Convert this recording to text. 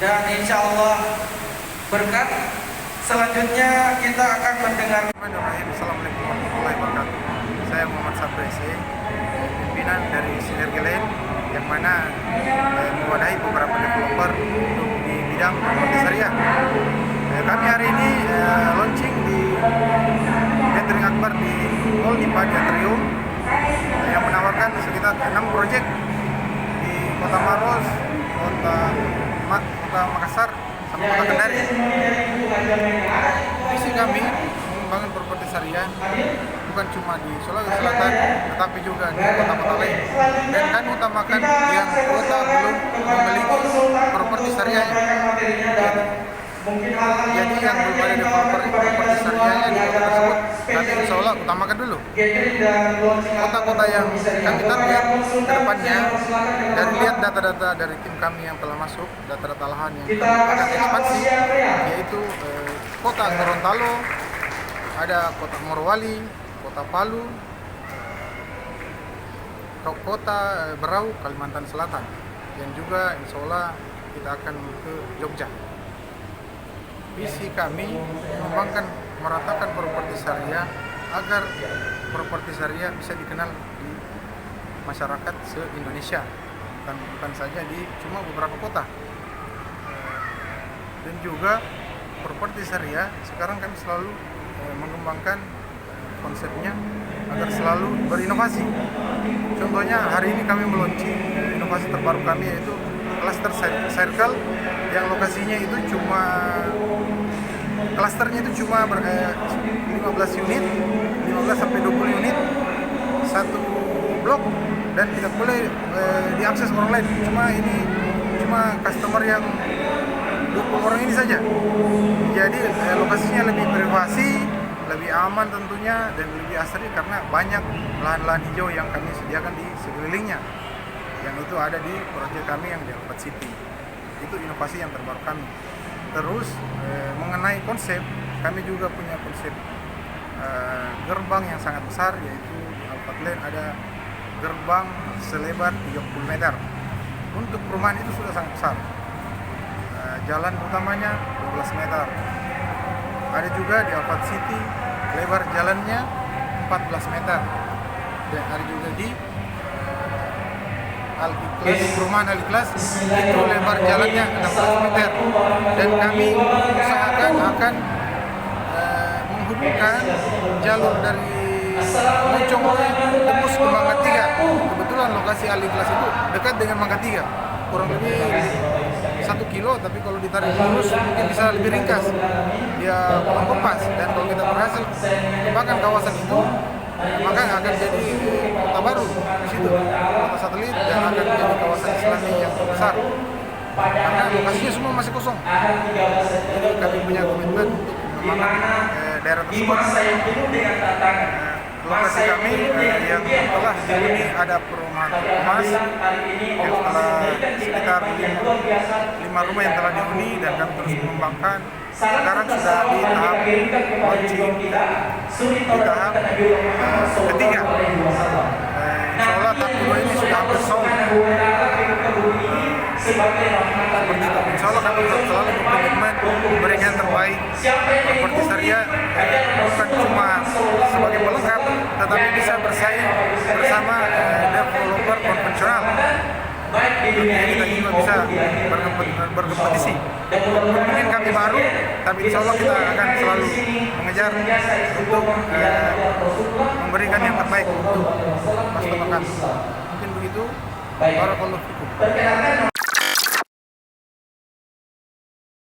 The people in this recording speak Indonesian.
dan insya Allah berkat. Selanjutnya kita akan mendengar. Assalamualaikum warahmatullahi wabarakatuh. Saya Muhammad Sabrese, pimpinan dari Sinergi Land yang mana mewadahi beberapa developer untuk di bidang properti syariah. Kami hari ini launching di Gathering Akbar di Mall Impadi Atrium yang menawarkan sekitar 6 proyek di Kota Maros, Kota Makassar, sama Kota Kendari. Visi kami membangun properti syariah bukan cuma di Sulawesi Selatan, tetapi juga di kota-kota lain. Dan kami utamakan yang kota belum memiliki properti syariah. Jadi yang belum ada developer properti syariahnya di kota tersebut, nanti insya Allah utamakan dulu. Kota-kota yang kami target ke depannya, dari lihat data-data dari tim kami yang telah masuk, data-data lahan yang akan ekspansi, yaitu kota Gorontalo, ada kota Morowali, kota Palu, kota Berau, Kalimantan Selatan, dan juga insya Allah kita akan ke Jogja. Visi kami mengembangkan, meratakan properti syariah agar properti syariah bisa dikenal di masyarakat se-Indonesia, bukan saja di cuma beberapa kota. Dan juga properti syariah sekarang kami selalu mengembangkan konsepnya agar selalu berinovasi. Contohnya hari ini kami meluncurkan inovasi terbaru kami, yaitu cluster circle yang lokasinya itu cuma klasternya itu cuma 15 unit, 15 sampai 20 unit satu blok, dan tidak boleh diakses orang lain. Cuma customer yang 20 orang ini saja. Jadi lokasinya lebih privasi, lebih aman tentunya, dan lebih asri karena banyak lahan-lahan hijau yang kami sediakan di sekelilingnya. Yang itu ada di proyek kami yang di Alpat City. Itu inovasi yang terbaru kami. Terus mengenai konsep, kami juga punya konsep gerbang yang sangat besar, yaitu di Alpat Land ada gerbang selebar 30 meter. Untuk perumahan itu sudah sangat besar. Jalan utamanya 12 meter. Ada juga di Alpat City lebar jalannya 14 meter. Dan ada juga di Al-Ikhlas, perumahan Al-Ikhlas itu lebar jalannya 16 meter. Dan kami usahakan akan menghubungkan jalur dari Moncong tembus ke Mangga 3. Kebetulan lokasi Al-Ikhlas itu dekat dengan Mangga 3, kurang lebih 1 kilo, tapi kalau ditarik lurus mungkin bisa lebih ringkas, dia mempas. Dan kalau kita berhasil kembangkan kawasan itu, maka akan jadi kota baru di situ, kota satelit, dan akan menjadi kawasan Islami yang besar karena lokasinya semua masih kosong. Jadi kami punya komitmen untuk mengembangkan daerah tersebut. Lokasi kami yang telah dihuni ada perumahan Emas yang telah sekitar 5 rumah yang telah dihuni, dan kami terus mengembangkan. Sekarang sudah di tahap launching, di tahap ketiga. Insya Allah tahap kedua ini sudah hampir sold. Seperti itu. Insya Allah kami selalu berkomitmen memberikan yang terbaik. Properti syariah bukan cuma sebagai pelengkap, tetapi bisa bersaing bersama developer konvensional. Dunia kita juga bisa berkompetisi. Mungkin kami baru, tapi insya Allah kita akan selalu mengejar untuk memberikan yang terbaik untuk customer kami. Mungkin begitu. Barakallahu fikum.